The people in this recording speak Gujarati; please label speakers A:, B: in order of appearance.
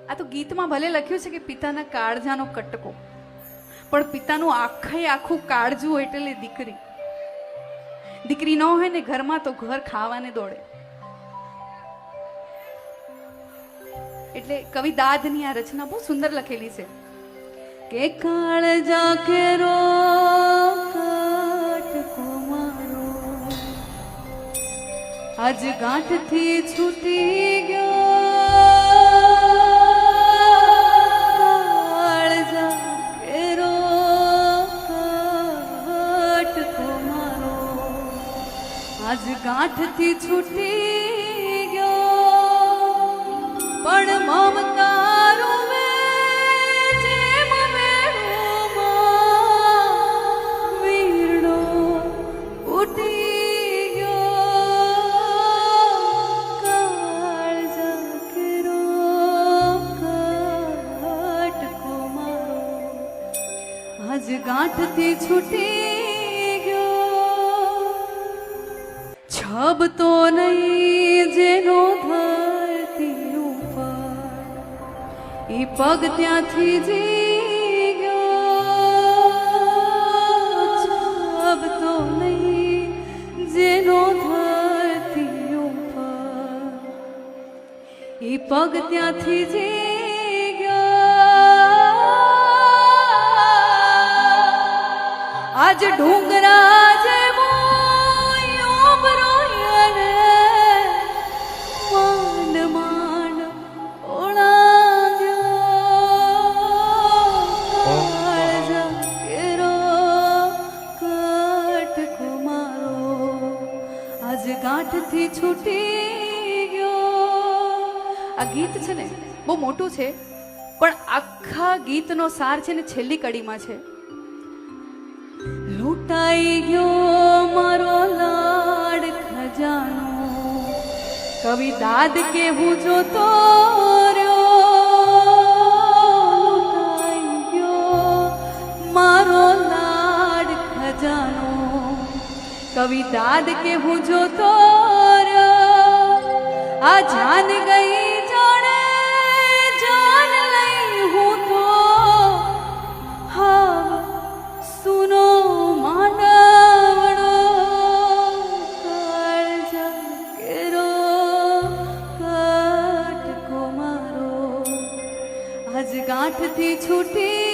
A: આ તો ગીતમાં ભલે લખ્યું છે કે પિતાના કાળજાનો કટકો, પણ પિતાનું આખું કાળજું હોય એટલે દીકરી. દીકરી ન હોય ને ઘરમાં તો ઘર ખાવાને દોડે. એટલે કવિ દાદની આ રચના બહુ સુંદર લખેલી છે કે કાળજા કેરો કટકો મારો આજ ગાંઠથી છૂટી ગયો. કાળજા કેરો કટકો મારો આજ ગાંઠથી છૂટી ગયો. પણ મમતારું મેં જેમ મેળોમાં વીરડો ઉઠી ગયો. કાળજા કેરો કટકો મારો આજ ગાંઠથી છૂટી ગયો. છબતો નહીં જેનો ધરતી ઉપર ઈ પગ ત્યાંથી જી ગયો. છબતો નહીં જેનો ધરતી ઉપર ઈ પગ ત્યાંથી જી ગયો. આજ ડુંગરા જેવો ગાંઠથી છૂટી ગયો. આ ગીત છે ને બહુ મોટું છે, પણ આખા ગીતનો સાર છે ને છેલ્લી કડીમાં છે. લૂંટાઈ ગયો મારો લાડ ખજાનો, કવિ દાદ કેવું જોતો રહ્યો. લૂંટાઈ ગયો મારો લાડ ખજાનો, કવિ દાદ કે હું જોતો રહ્યો. આ જાન ગઈ જાણે જાન લઈ હું તો હા સુનો માનવડો. કાળજા કેરો કટકો મારો આજ ગાંઠથી છૂટી